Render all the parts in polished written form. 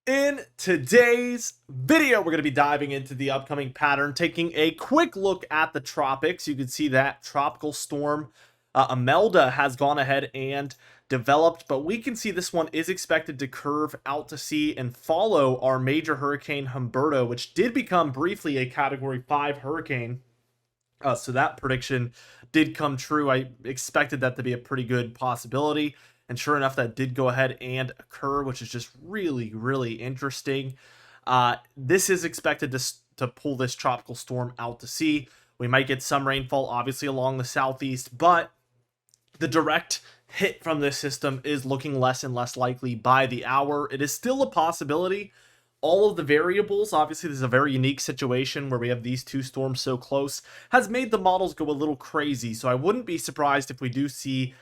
In today's video, we're going to be diving into the upcoming pattern, taking a quick look at the tropics. You can see that tropical storm Imelda has gone ahead and developed, but we can see this one is expected to curve out to sea and follow our major hurricane Humberto, which did become briefly a Category 5 hurricane. So that prediction did come true. I expected that to be a pretty good possibility. And sure enough, that did go ahead and occur, which is just really, really interesting. This is expected to pull this tropical storm out to sea. We might get some rainfall, obviously, along the southeast, but the direct hit from this system is looking less and less likely by the hour. It is still a possibility. All of the variables, obviously this is a very unique situation where we have these two storms so close, has made the models go a little crazy. So I wouldn't be surprised if we do see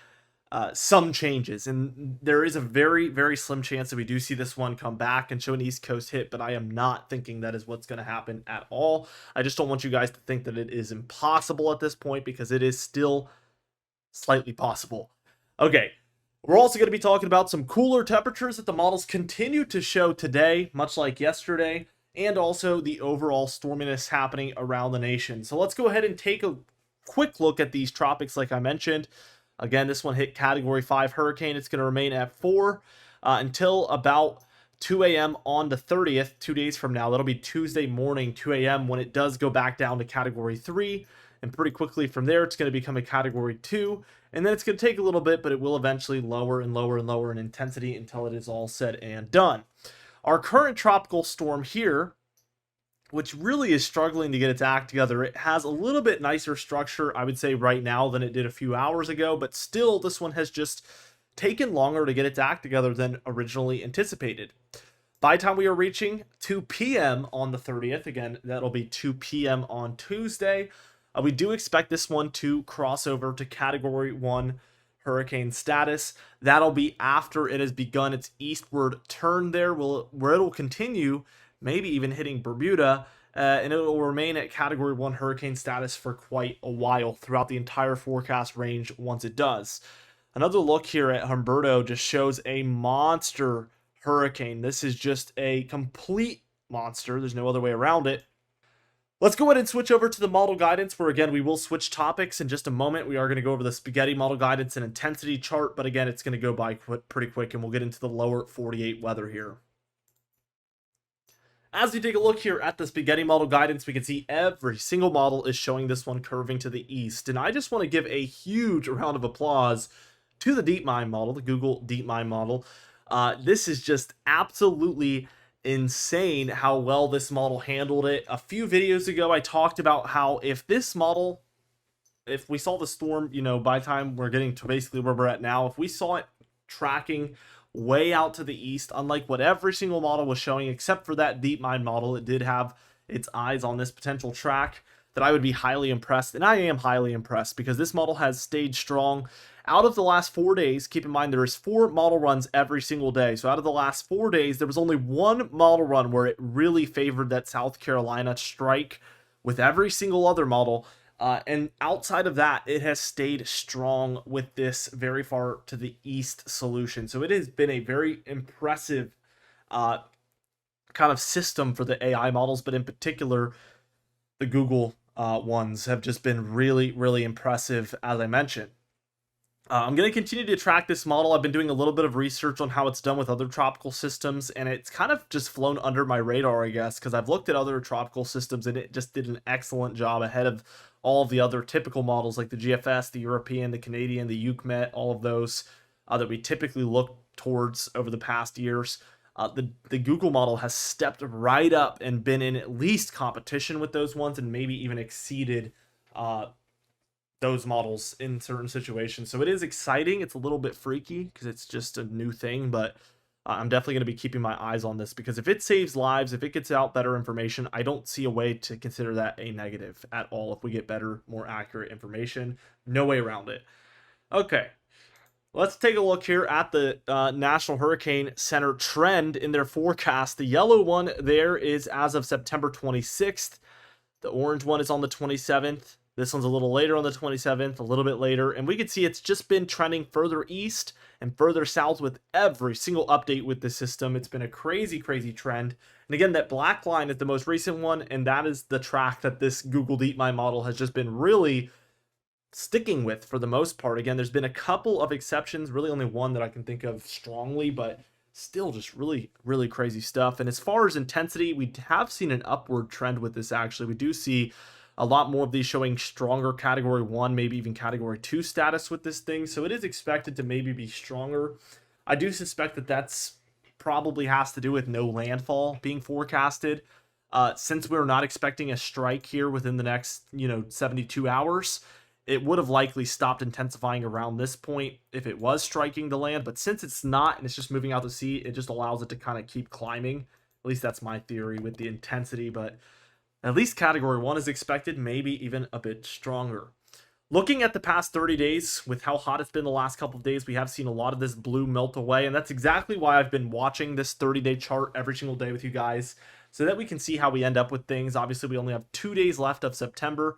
some changes, and there is a very, very slim chance that we do see this one come back and show an East Coast hit, but I am not thinking that is what's going to happen at all. I just don't want you guys to think that it is impossible at this point, because it is still slightly possible. Okay, we're also going to be talking about some cooler temperatures that the models continue to show today, much like yesterday, and also the overall storminess happening around the nation. So let's go ahead and take a quick look at these tropics like I mentioned. Again, this one hit Category 5 hurricane. It's going to remain at 4 until about 2 a.m. on the 30th, 2 days from now. That'll be Tuesday morning, 2 a.m., when it does go back down to Category 3. And pretty quickly from there, it's going to become a Category 2. And then it's going to take a little bit, but it will eventually lower and lower and lower in intensity until it is all said and done. Our current tropical storm here, which really is struggling to get its act together. It has a little bit nicer structure, I would say, right now than it did a few hours ago, but still, this one has just taken longer to get its act together than originally anticipated. By the time we are reaching 2 p.m. on the 30th, again, that'll be 2 p.m. on Tuesday, we do expect this one to cross over to Category 1 hurricane status. That'll be after it has begun its eastward turn there, where it'll continue, maybe even hitting Bermuda, and it will remain at Category 1 hurricane status for quite a while throughout the entire forecast range once it does. Another look here at Humberto just shows a monster hurricane. This is just a complete monster. There's no other way around it. Let's go ahead and switch over to the model guidance, where again, we will switch topics in just a moment. We are going to go over the spaghetti model guidance and intensity chart, but again, it's going to go by pretty quick, and we'll get into the lower 48 weather here. As we take a look here at the spaghetti model guidance, we can see every single model is showing this one curving to the east. And I just want to give a huge round of applause to the DeepMind model, the Google DeepMind model. This is just absolutely insane how well this model handled it. A few videos ago, I talked about how if this model, if we saw the storm, by the time we're getting to basically where we're at now, if we saw it tracking way out to the east, unlike what every single model was showing, except for that DeepMind model, it did have its eyes on this potential track, that I would be highly impressed. And I am highly impressed, because this model has stayed strong. Out of the last 4 days, keep in mind there is 4 model runs every single day. So out of the last 4 days, there was only one model run where it really favored that South Carolina strike. With every single other model, and outside of that, it has stayed strong with this very far to the east solution. So it has been a very impressive kind of system for the AI models, but in particular, the Google ones have just been really, really impressive, as I mentioned. I'm going to continue to track this model. I've been doing a little bit of research on how it's done with other tropical systems, and it's kind of just flown under my radar, I guess, because I've looked at other tropical systems, and it just did an excellent job ahead of all of the other typical models like the GFS, the European, the Canadian, the UCMET, all of those that we typically look towards over the past years. The Google model has stepped right up and been in at least competition with those ones, and maybe even exceeded those models in certain situations. So it is exciting. It's a little bit freaky because it's just a new thing, but I'm definitely going to be keeping my eyes on this, because if it saves lives, if it gets out better information, I don't see a way to consider that a negative at all. If we get better, more accurate information, no way around it. Okay, let's take a look here at the National Hurricane Center trend in their forecast. The yellow one there is as of September 26th. The orange one is on the 27th. This one's a little later on the 27th, a little bit later, and we can see it's just been trending further east and further south with every single update with the system. It's been a crazy, crazy trend. And again, that black line is the most recent one, and that is the track that this Google DeepMind model has just been really sticking with for the most part. Again, there's been a couple of exceptions, really only one that I can think of strongly, but still just really, really crazy stuff. And as far as intensity, we have seen an upward trend with this actually. We do see a lot more of these showing stronger category 1, maybe even category 2 status with this thing. So it is expected to maybe be stronger. I do suspect that that's probably has to do with no landfall being forecasted. Since we're not expecting a strike here within the next, 72 hours, it would have likely stopped intensifying around this point if it was striking the land. But since it's not, and it's just moving out to sea, it just allows it to kind of keep climbing. At least that's my theory with the intensity, but at least category 1 is expected, maybe even a bit stronger. Looking at the past 30 days, with how hot it's been the last couple of days, we have seen a lot of this blue melt away, and that's exactly why I've been watching this 30-day chart every single day with you guys, so that we can see how we end up with things. Obviously, we only have 2 days left of September,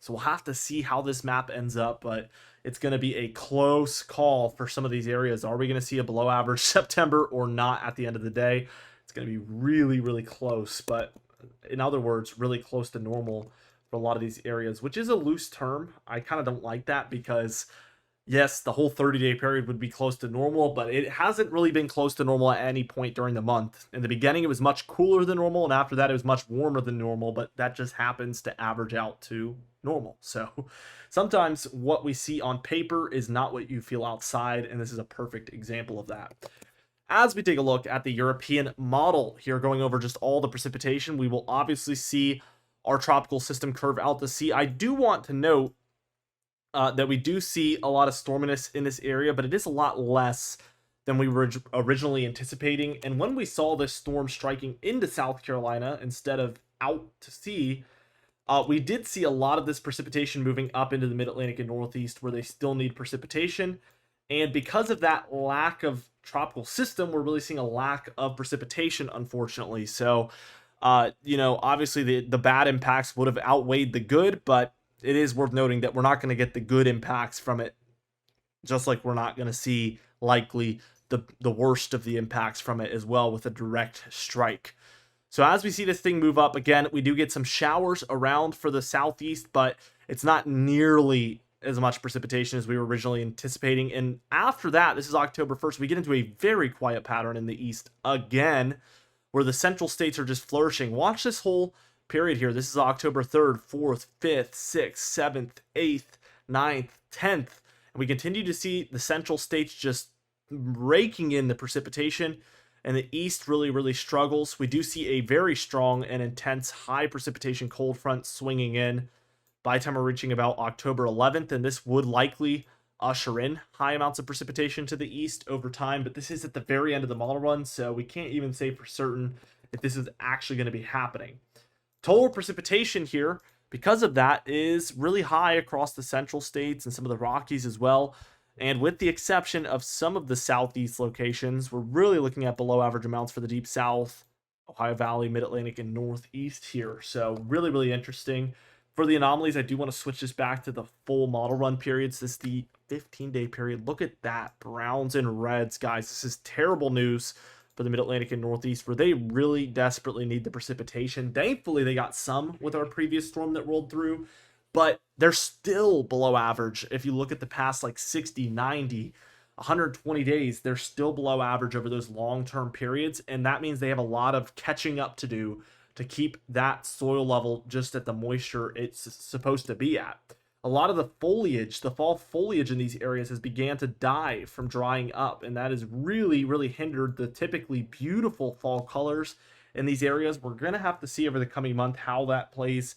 so we'll have to see how this map ends up, but it's going to be a close call for some of these areas. Are we going to see a below average September or not at the end of the day? It's going to be really, really close, but in other words, really close to normal for a lot of these areas, which is a loose term. I kind of don't like that because, yes, the whole 30-day period would be close to normal, but it hasn't really been close to normal at any point during the month. In the beginning, it was much cooler than normal, and after that, it was much warmer than normal, but that just happens to average out to normal. So sometimes what we see on paper is not what you feel outside, and this is a perfect example of that. As we take a look at the European model here, going over just all the precipitation, we will obviously see our tropical system curve out to sea. I do want to note that we do see a lot of storminess in this area, but it is a lot less than we were originally anticipating. And when we saw this storm striking into South Carolina instead of out to sea, we did see a lot of this precipitation moving up into the mid-Atlantic and Northeast where they still need precipitation. And because of that lack of tropical system, we're really seeing a lack of precipitation, unfortunately. So, obviously the bad impacts would have outweighed the good, but it is worth noting that we're not going to get the good impacts from it, just like we're not going to see likely the worst of the impacts from it as well with a direct strike. So as we see this thing move up, again, we do get some showers around for the southeast, but it's not nearly as much precipitation as we were originally anticipating. And after that, this is October 1st, we get into a very quiet pattern in the east again, where the central states are just flourishing. Watch this whole period here. This is October 3rd, 4th, 5th, 6th, 7th, 8th, 9th, 10th. And we continue to see the central states just raking in the precipitation, and the east really, really struggles. We do see a very strong and intense high precipitation cold front swinging in by the time we're reaching about October 11th, and this would likely usher in high amounts of precipitation to the east over time, but this is at the very end of the model run, so we can't even say for certain if this is actually going to be happening. Total precipitation here, because of that, is really high across the central states and some of the Rockies as well, and with the exception of some of the southeast locations, we're really looking at below average amounts for the deep south, Ohio Valley, Mid-Atlantic, and Northeast here, so really, really interesting. For the anomalies, I do want to switch this back to the full model run periods. This is the 15-day period. Look at that. Browns and reds, guys. This is terrible news for the Mid-Atlantic and Northeast, where they really desperately need the precipitation. Thankfully, they got some with our previous storm that rolled through, but they're still below average. If you look at the past, 60, 90, 120 days, they're still below average over those long-term periods, and that means they have a lot of catching up to do to keep that soil level just at the moisture it's supposed to be at. A lot of the foliage, the fall foliage in these areas has began to die from drying up, and that has really, really hindered the typically beautiful fall colors in these areas. We're going to have to see over the coming month how that plays,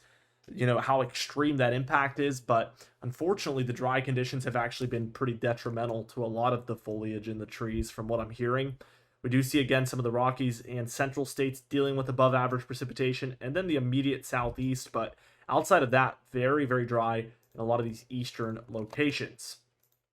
how extreme that impact is, but unfortunately the dry conditions have actually been pretty detrimental to a lot of the foliage in the trees from what I'm hearing. We do see, again, some of the Rockies and central states dealing with above average precipitation, and then the immediate southeast. But outside of that, very, very dry in a lot of these eastern locations.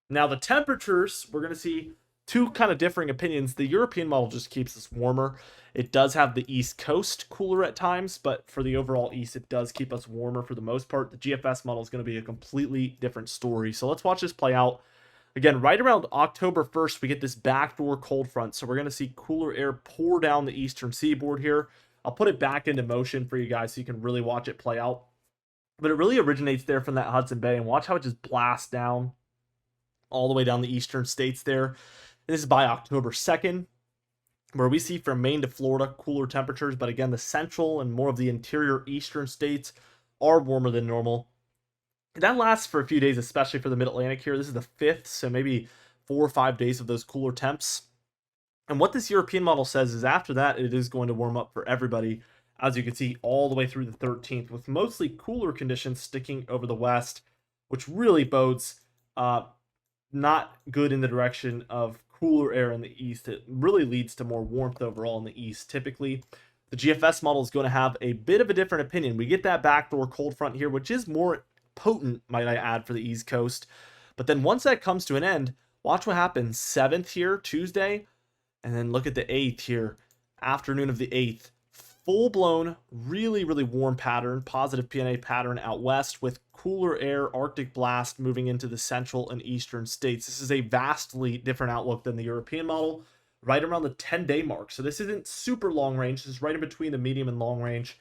Now, the temperatures, we're going to see two kind of differing opinions. The European model just keeps us warmer. It does have the East Coast cooler at times, but for the overall East, it does keep us warmer for the most part. The GFS model is going to be a completely different story. So let's watch this play out. Again, right around October 1st, we get this backdoor cold front. So we're going to see cooler air pour down the eastern seaboard here. I'll put it back into motion for you guys so you can really watch it play out. But it really originates there from that Hudson Bay, and watch how it just blasts down all the way down the eastern states there. This is by October 2nd, where we see from Maine to Florida cooler temperatures, but again, the central and more of the interior eastern states are warmer than normal. That lasts for a few days, especially for the mid-Atlantic here. This is the 5th, so maybe 4 or 5 days of those cooler temps. And what this European model says is after that, it is going to warm up for everybody, as you can see, all the way through the 13th, with mostly cooler conditions sticking over the west, which really bodes not good in the direction of cooler air in the east. It really leads to more warmth overall in the east. Typically, the GFS model is going to have a bit of a different opinion. We get that backdoor cold front here, which is more potent, might I add, for the East Coast. But then once that comes to an end, watch what happens. 7th here, Tuesday, and then look at the 8th here, afternoon of the 8th. Full-blown, really, really warm pattern, positive PNA pattern out west with cooler air, Arctic blast moving into the central and eastern states. This is a vastly different outlook than the European model, right around the 10-day mark. So this isn't super long range. This is right in between the medium and long range,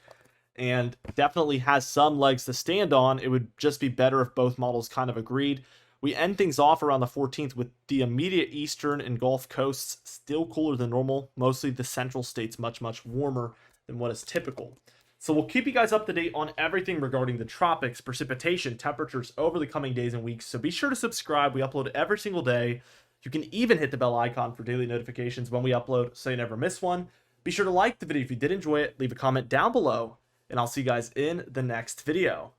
and definitely has some legs to stand on. It would just be better if both models kind of agreed. We end things off around the 14th with the immediate eastern and Gulf coasts still cooler than normal. Mostly the central states much, much warmer than what is typical. So we'll keep you guys up to date on everything regarding the tropics, precipitation, temperatures over the coming days and weeks. So be sure to subscribe. We upload every single day. You can even hit the bell icon for daily notifications when we upload so you never miss one. Be sure to like the video if you did enjoy it. Leave a comment down below, and I'll see you guys in the next video.